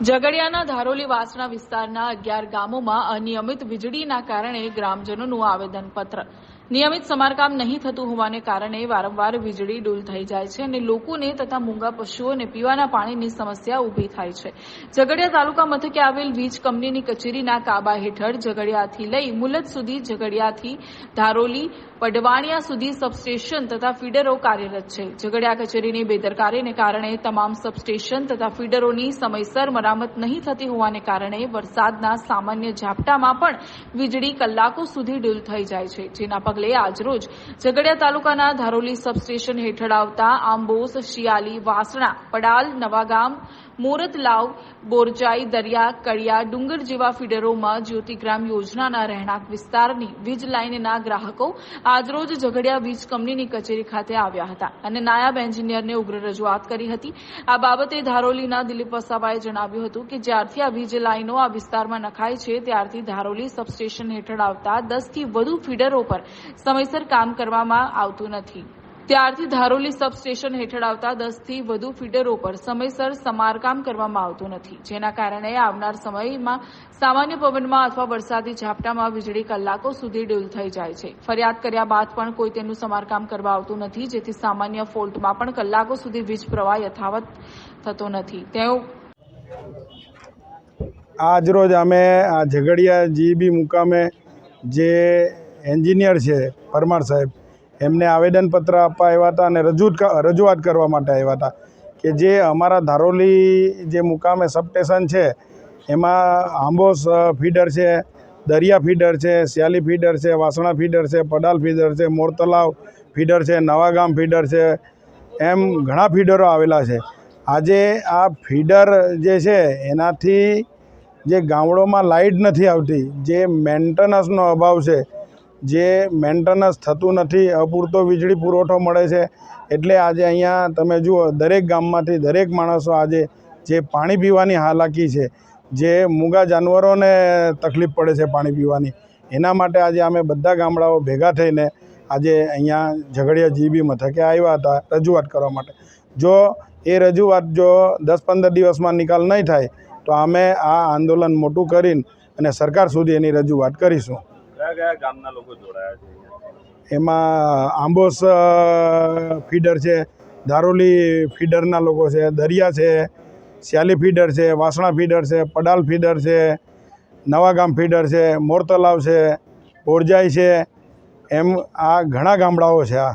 ઝઘડિયાના ધારોલી વાસણા વિસ્તારના 11 ગામોમાં અનિયમિત વીજળીના કારણે ગ્રામજનોનું આવેદનપત્ર। નિયમિત સમારકામ નહીં થતું હોવાને કારણે વારંવાર વીજળી ડૂલ થઈ જાય છે અને લોકોને તથા મૂંગા પશુઓને પીવાના પાણીની સમસ્યા ઊભી થાય છે। ઝઘડિયા તાલુકા મથકે આવેલ વીજ કંપનીની કચેરીના કાબા હેઠળ ઝઘડિયાથી લઈ મુલત સુધી, ઝઘડિયાથી ધારોલી પડવાણિયા સુધી સબસ્ટેશન તથા ફીડરો કાર્યરત છે। ઝઘડિયા કચેરીની બેદરકારીને કારણે તમામ સબસ્ટેશન તથા ફીડરોની સમયસર મરામત નહીં થતી હોવાને કારણે વરસાદના સામાન્ય ઝાપટામાં પણ વીજળી કલાકો સુધી ડૂલ થઈ જાય છે, જેના પગલે આજરોજ ઝઘડિયા તાલુકાના ધારોલી સબસ્ટેશન હેઠળ આવતા આંબોસ, શિયાલી, વાસણા, પડાલ, નવાગામ, મોરતલાવ, બોરજાઈ, દરિયા, કડિયા, ડુંગર જેવા ફીડરોમાં જ્યોતિગ્રામ યોજનાના રહેણાંક વિસ્તારની વીજ લાઇનના ગ્રાહકો આજરોજ ઝઘડિયા વીજ કંપનીની કચેરી ખાતે આવ્યા હતા અને નાયબ એન્જિનિયરને ઉગ્ર રજૂઆત કરી હતી। આ બાબતે ધારોલીના દિલીપ વસાવાએ જણાવ્યું હતું કે જ્યારથી આ વીજ લાઇનો આ વિસ્તારમાં નખાય છે ત્યારથી ધારોલી સબસ્ટેશન હેઠળ આવતા 10થી વધુ ફીડરો પર સમયસર કામ કરવામાં આવતું નથી। ત્યારથી ધારોલી સબસ્ટેશન હેઠળ આવતા 10થી વધુ ફીડરો પર સમયસર સમારકામ કરવામાં આવતું નથી, જેના કારણે આવનાર સમયમાં સામાન્ય પવનમાં અથવા વરસાદી ઝાપટામાં વીજળી કલાકો સુધી ડૂલ થઈ જાય છે। ફરિયાદ કર્યા બાદ પણ કોઈ તેનું સમારકામ કરવા આવતું નથી, જેથી સામાન્ય ફોલ્ટમાં પણ કલાકો સુધી વીજ પ્રવાહ યથાવત થતો નથી। તેઓ આજરોજ અમે આ ઝઘડિયા જીબી મુકામે જે એન્જિનિયર છે પરમાર સાહેબ, એમને આવેદનપત્ર આપવા આવ્યા હતા અને રજૂઆત કરવા માટે આવ્યા હતા કે જે અમારા ધારોલી જે મુકામે સબસ્ટેશન છે એમાં આંબોસ ફીડર છે, દરિયા ફીડર છે, શિયાલી ફીડર છે, વાસણા ફીડર છે, પડાલ ફીડર છે, મોરતલાવ ફીડર છે, નવાગામ ફીડર છે, એમ ઘણા ફીડરો આવેલા છે। આજે આ ફીડર જે છે એનાથી જે ગામડોમાં લાઇટ નથી આવતી, જે મેન્ટેનન્સનો અભાવ છે, જે મેન્ટેનન્સ થતું નથી, અપૂરતો વીજળી પુરવઠો મળે છે। એટલે આજે અહીંયા તમે જુઓ દરેક ગામમાંથી દરેક માણસો આજે જે પાણી પીવાની હાલાકી છે, જે મૂંગા જાનવરોને તકલીફ પડે છે પાણી પીવાની, એના માટે આજે અમે બધા ગામડાઓ ભેગા થઈને આજે અહીંયા ઝઘડિયા જીબી મથકે આવ્યા હતા રજૂઆત કરવા માટે। જો એ રજૂઆત જો 10-15 દિવસમાં નિકાલ નહીં થાય તો અમે આ આંદોલન મોટું કરીને અને સરકાર સુધી એની રજૂઆત કરીશું। કયા ગામના લોકો જોડાયા છે? એમાં આંબોસ ફીડર છે, ધારોલી ફીડરના લોકો છે, દરિયા છે, શિયાલી ફીડર છે, વાસણા ફીડર છે, પડાલ ફીડર છે, નવાગામ ફીડર છે, મોરતલાવ છે, બોરજાઈ છે, એમ આ ઘણા ગામડાઓ છે।